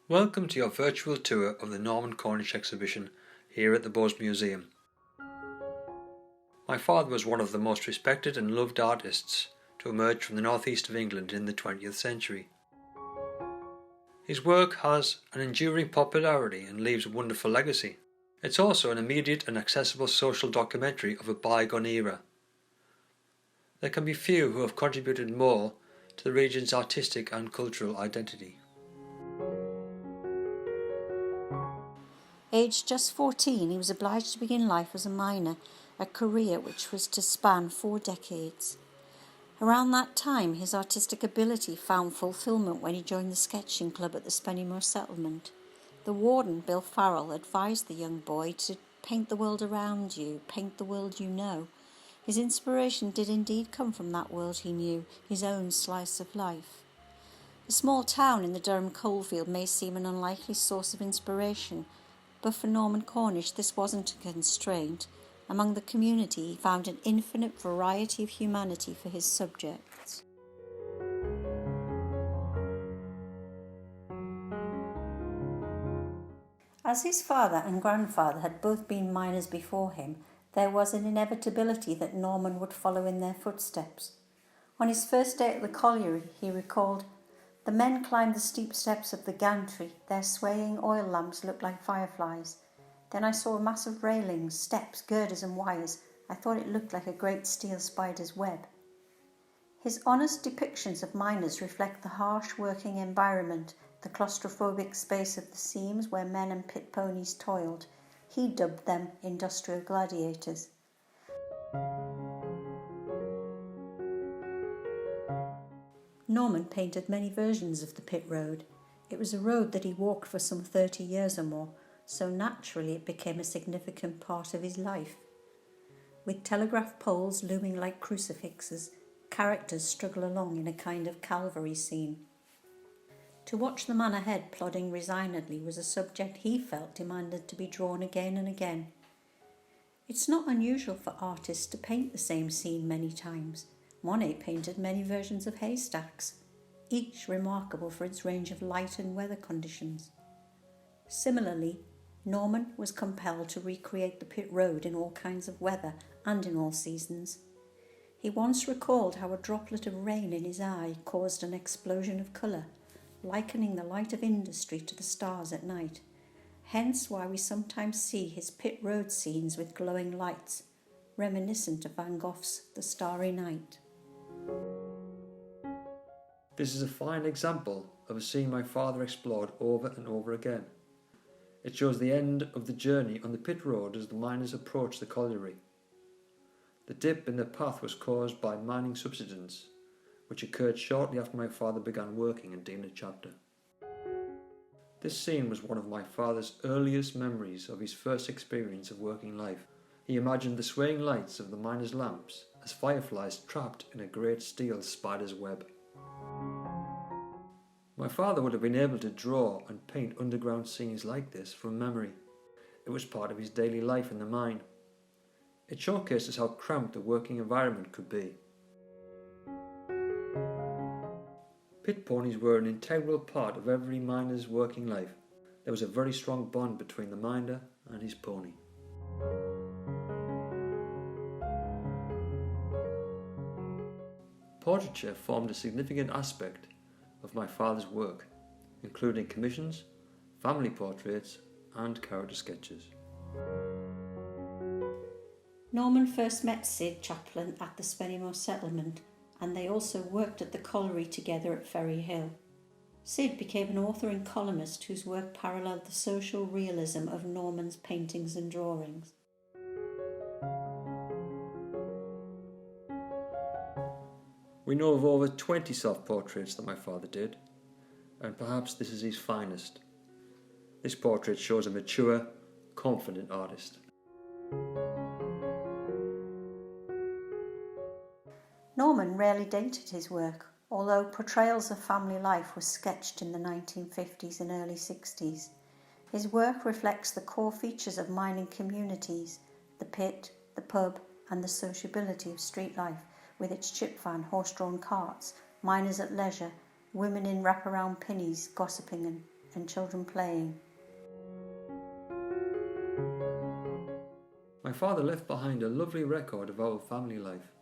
Welcome to your virtual tour of the Norman Cornish exhibition here at the Bowes Museum. My father was one of the most respected and loved artists to emerge from the northeast of England in the 20th century. His work has an enduring popularity and leaves a wonderful legacy. It's also an immediate and accessible social documentary of a bygone era. There can be few who have contributed more to the region's artistic and cultural identity. Aged just 14, he was obliged to begin life as a miner, a career which was to span 4 decades. Around that time, his artistic ability found fulfilment when he joined the sketching club at the Spennymoor settlement. The warden, Bill Farrell, advised the young boy to paint the world around you, paint the world you know. His inspiration did indeed come from that world he knew, his own slice of life. A small town in the Durham coalfield may seem an unlikely source of inspiration, but for Norman Cornish this wasn't a constraint. Among the community he found an infinite variety of humanity for his subjects. As his father and grandfather had both been miners before him, there was an inevitability that Norman would follow in their footsteps. On his first day at the colliery, he recalled, "The men climbed the steep steps of the gantry. Their swaying oil lamps looked like fireflies. Then I saw a mass of railings, steps, girders and wires. I thought it looked like a great steel spider's web." His honest depictions of miners reflect the harsh working environment, the claustrophobic space of the seams where men and pit ponies toiled. He dubbed them industrial gladiators. Norman painted many versions of the pit road. It was a road that he walked for some 30 years or more, so naturally it became a significant part of his life. With telegraph poles looming like crucifixes, characters struggle along in a kind of Calvary scene. To watch the man ahead plodding resignedly was a subject he felt demanded to be drawn again and again. It's not unusual for artists to paint the same scene many times. Monet painted many versions of haystacks, each remarkable for its range of light and weather conditions. Similarly, Norman was compelled to recreate the pit road in all kinds of weather and in all seasons. He once recalled how a droplet of rain in his eye caused an explosion of colour, likening the light of industry to the stars at night. Hence why we sometimes see his pit road scenes with glowing lights, reminiscent of Van Gogh's The Starry Night. This is a fine example of a scene my father explored over and over again. It shows the end of the journey on the pit road as the miners approached the colliery. The dip in the path was caused by mining subsidence, which occurred shortly after my father began working in Deaner Chapter. This scene was one of my father's earliest memories of his first experience of working life. He imagined the swaying lights of the miners' lamps as fireflies trapped in a great steel spider's web. My father would have been able to draw and paint underground scenes like this from memory. It was part of his daily life in the mine. It showcases how cramped the working environment could be. Pit ponies were an integral part of every miner's working life. There was a very strong bond between the miner and his pony. Portraiture formed a significant aspect of my father's work, including commissions, family portraits and character sketches. Norman first met Sid Chaplin at the Spennymoor settlement, and they also worked at the colliery together at Ferry Hill. Sid became an author and columnist whose work paralleled the social realism of Norman's paintings and drawings. We know of over 20 self-portraits that my father did, and perhaps this is his finest. This portrait shows a mature, confident artist. Norman rarely dated his work, although portrayals of family life were sketched in the 1950s and early 60s. His work reflects the core features of mining communities, the pit, the pub, and the sociability of street life, with its chip van, horse-drawn carts, miners at leisure, women in wraparound pinnies gossiping and and children playing. My father left behind a lovely record of our family life.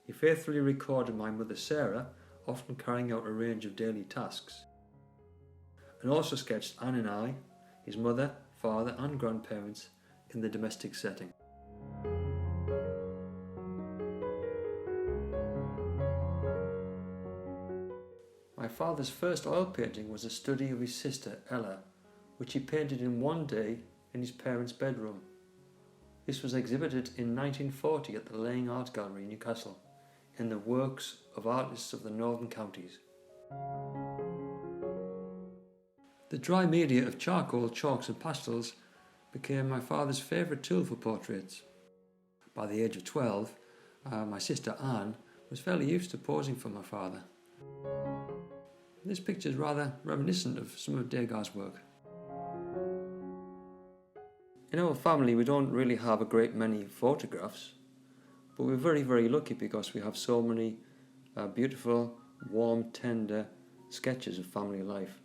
He faithfully recorded my mother Sarah often carrying out a range of daily tasks, and also sketched Anne and I, his mother, father and grandparents, in the domestic setting. My father's first oil painting was a study of his sister Ella, which he painted in one day in his parents' bedroom. This was exhibited in 1940 at the Laying Art Gallery in Newcastle, in the works of artists of the northern counties. The dry media of charcoal, chalks and pastels became my father's favourite tool for portraits. By the age of 12, my sister Anne was fairly used to posing for my father. This picture is rather reminiscent of some of Degas' work. In our family we don't really have a great many photographs, but we're very, very lucky because we have so many beautiful, warm, tender sketches of family life.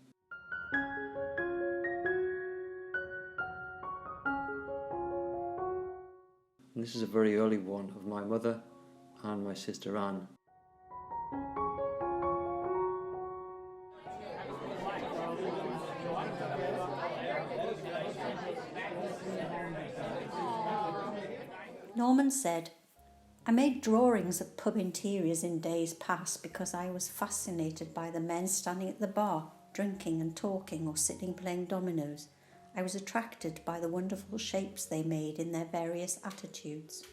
And this is a very early one of my mother and my sister Anne. Norman said, "I made drawings of pub interiors in days past because I was fascinated by the men standing at the bar, drinking and talking or sitting playing dominoes. I was attracted by the wonderful shapes they made in their various attitudes."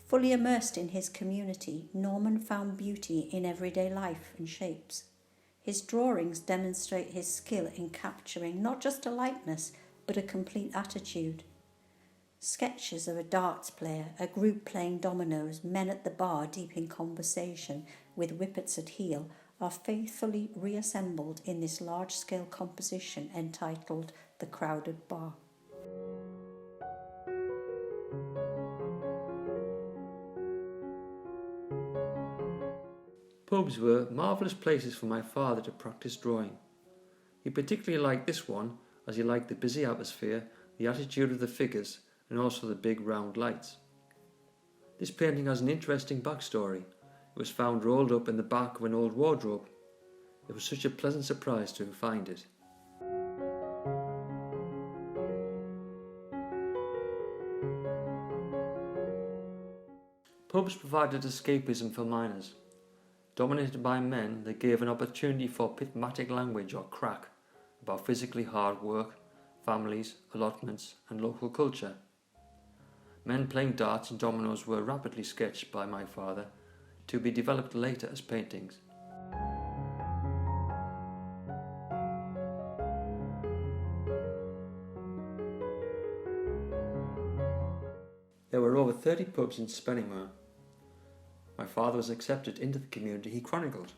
Fully immersed in his community, Norman found beauty in everyday life and shapes. His drawings demonstrate his skill in capturing not just a likeness, but a complete attitude. Sketches of a darts player, a group playing dominoes, men at the bar deep in conversation with whippets at heel are faithfully reassembled in this large-scale composition entitled The Crowded Bar. Pubs were marvellous places for my father to practice drawing. He particularly liked this one as he liked the busy atmosphere, the attitude of the figures, and also the big round lights. This painting has an interesting backstory. It was found rolled up in the back of an old wardrobe. It was such a pleasant surprise to find it. Pubs provided escapism for miners. Dominated by men, they gave an opportunity for pitmatic language or crack about physically hard work, families, allotments and local culture. Men playing darts and dominoes were rapidly sketched by my father to be developed later as paintings. There were over 30 pubs in Spennymoor. My father was accepted into the community he chronicled,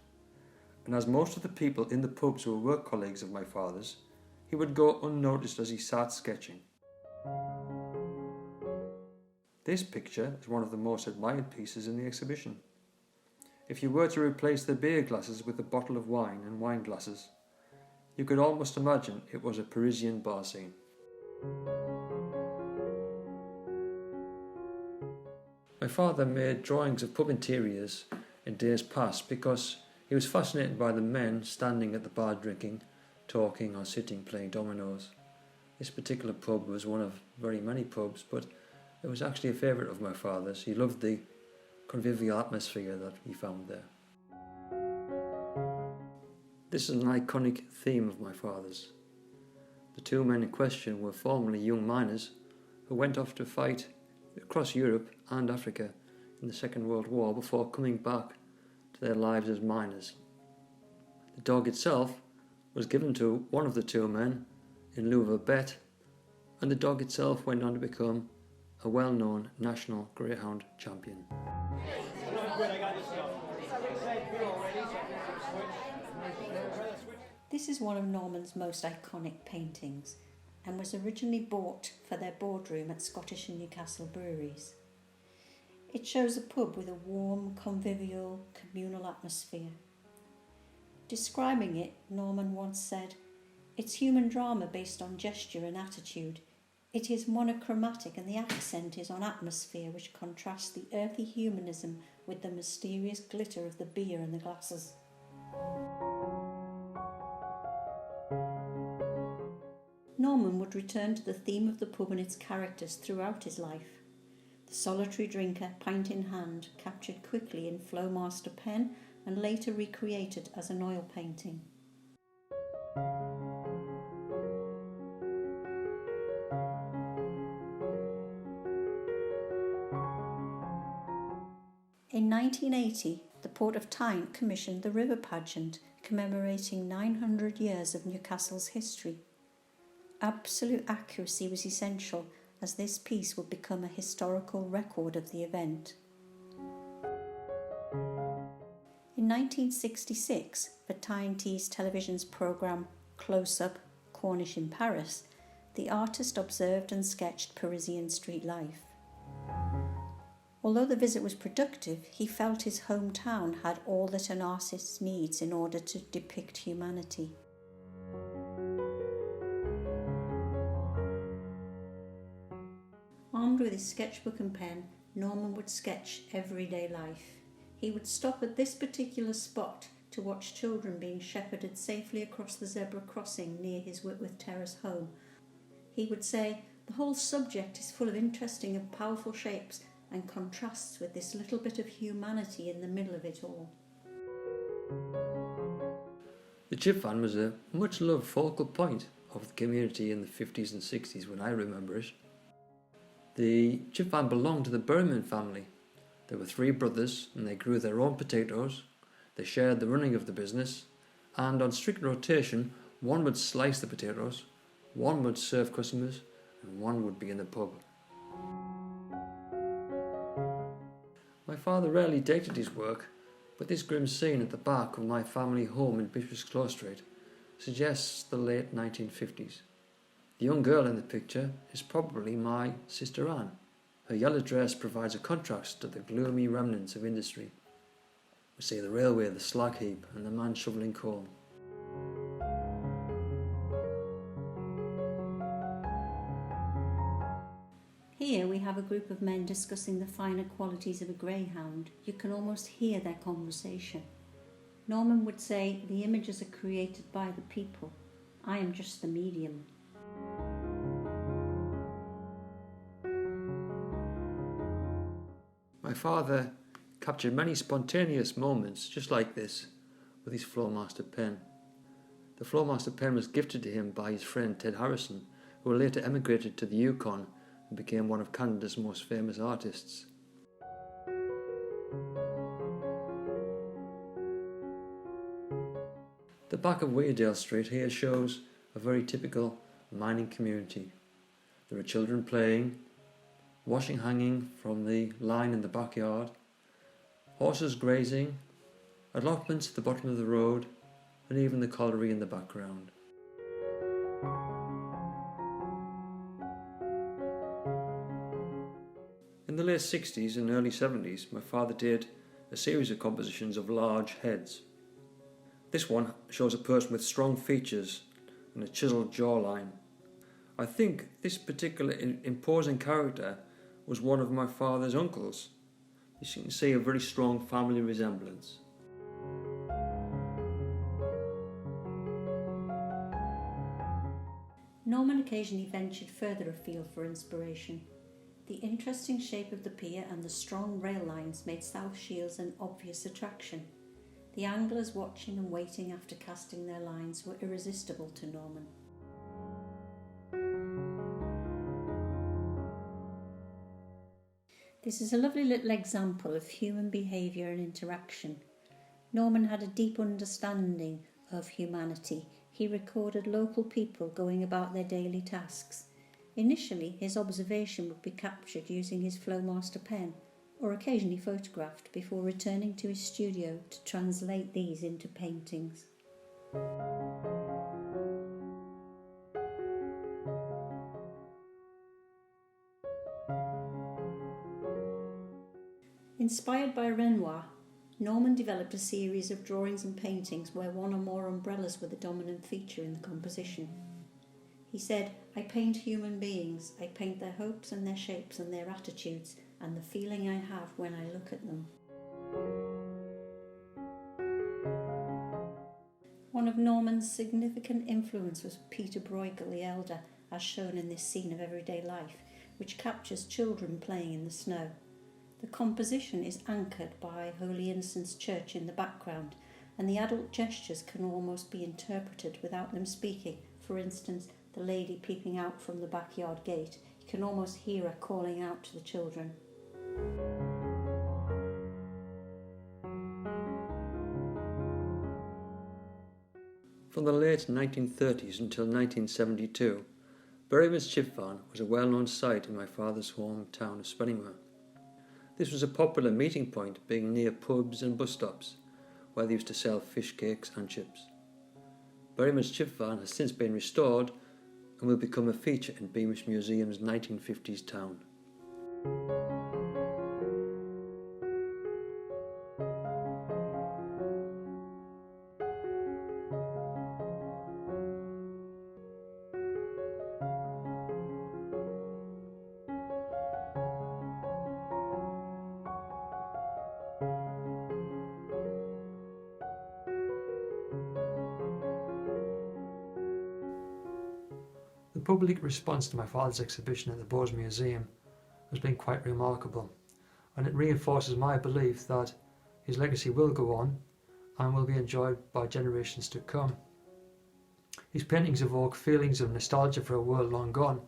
and as most of the people in the pubs were work colleagues of my father's, he would go unnoticed as he sat sketching. This picture is one of the most admired pieces in the exhibition. If you were to replace the beer glasses with a bottle of wine and wine glasses, you could almost imagine it was a Parisian bar scene. My father made drawings of pub interiors in days past because he was fascinated by the men standing at the bar drinking, talking or sitting playing dominoes. This particular pub was one of very many pubs, but it was actually a favourite of my father's. He loved the convivial atmosphere that he found there. This is an iconic theme of my father's. The two men in question were formerly young miners who went off to fight across Europe and Africa in the Second World War before coming back to their lives as miners. The dog itself was given to one of the two men in lieu of a bet, and the dog itself went on to become a well-known national greyhound champion. This is one of Norman's most iconic paintings and was originally bought for their boardroom at Scottish and Newcastle breweries. It shows a pub with a warm, convivial, communal atmosphere. Describing it, Norman once said, "It's human drama based on gesture and attitude. It is monochromatic and the accent is on atmosphere, which contrasts the earthy humanism with the mysterious glitter of the beer in the glasses." Norman would return to the theme of the pub and its characters throughout his life. The solitary drinker, pint in hand, captured quickly in Flowmaster pen and later recreated as an oil painting. In 1980, the Port of Tyne commissioned the River Pageant, commemorating 900 years of Newcastle's history. Absolute accuracy was essential, as this piece would become a historical record of the event. In 1966, for TNT's television's programme Close Up, Cornish in Paris, the artist observed and sketched Parisian street life. Although the visit was productive, he felt his hometown had all that an artist needs in order to depict humanity. Armed with his sketchbook and pen, Norman would sketch everyday life. He would stop at this particular spot to watch children being shepherded safely across the zebra crossing near his Whitworth Terrace home. He would say, "The whole subject is full of interesting and powerful shapes and contrasts with this little bit of humanity in the middle of it all." The chip van was a much-loved focal point of the community in the 50s and 60s when I remember it. The chip van belonged to the Berman family. There were 3 brothers and they grew their own potatoes. They shared the running of the business, and on strict rotation, one would slice the potatoes, one would serve customers, and one would be in the pub. My father rarely dated his work, but this grim scene at the back of my family home in Bishop's Close Street suggests the late 1950s. The young girl in the picture is probably my sister Anne. Her yellow dress provides a contrast to the gloomy remnants of industry. We see the railway, the slag heap, and the man shoveling coal. Here we have a group of men discussing the finer qualities of a greyhound. You can almost hear their conversation. Norman would say, "The images are created by the people. I am just the medium." My father captured many spontaneous moments just like this with his Flowmaster pen. The Flowmaster pen was gifted to him by his friend Ted Harrison, who later emigrated to the Yukon and became one of Canada's most famous artists. The back of Weardale Street here shows a very typical mining community. There are children playing, washing hanging from the line in the backyard, horses grazing, allotments at the bottom of the road, and even the colliery in the background. In the late 60s and early 70s, my father did a series of compositions of large heads. This one shows a person with strong features and a chiselled jawline. I think this particular imposing character was one of my father's uncles. You can see a very strong family resemblance. Norman occasionally ventured further afield for inspiration. The interesting shape of the pier and the strong rail lines made South Shields an obvious attraction. The anglers watching and waiting after casting their lines were irresistible to Norman. This is a lovely little example of human behaviour and interaction. Norman had a deep understanding of humanity. He recorded local people going about their daily tasks. Initially, his observation would be captured using his Flowmaster pen, or occasionally photographed before returning to his studio to translate these into paintings. Inspired by Renoir, Norman developed a series of drawings and paintings where one or more umbrellas were the dominant feature in the composition. He said, "I paint human beings. I paint their hopes and their shapes and their attitudes and the feeling I have when I look at them." One of Norman's significant influence was Peter Bruegel the Elder, as shown in this scene of everyday life, which captures children playing in the snow. The composition is anchored by Holy Innocents' Church in the background, and the adult gestures can almost be interpreted without them speaking. For instance, the lady peeping out from the backyard gate, you can almost hear her calling out to the children. From the late 1930s until 1972, Berryman's Chip Van was a well-known sight in my father's hometown of Spennymoor. This was a popular meeting point, being near pubs and bus stops, where they used to sell fish cakes and chips. Berryman's Chip Van has since been restored and will become a feature in Beamish Museum's 1950s town. The public response to my father's exhibition at the Bowes Museum has been quite remarkable, and it reinforces my belief that his legacy will go on and will be enjoyed by generations to come. His paintings evoke feelings of nostalgia for a world long gone,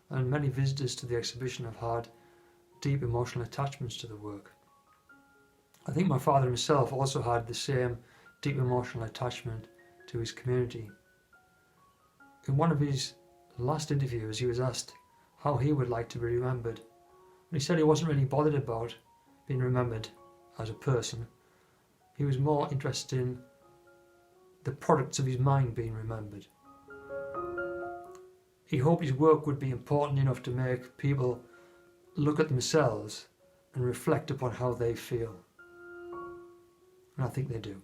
and many visitors to the exhibition have had deep emotional attachments to the work. I think my father himself also had the same deep emotional attachment to his community. In one of his last interviews, he was asked how he would like to be remembered, and he said he wasn't really bothered about being remembered as a person. He was more interested in the products of his mind being remembered. He hoped his work would be important enough to make people look at themselves and reflect upon how they feel, and I think they do.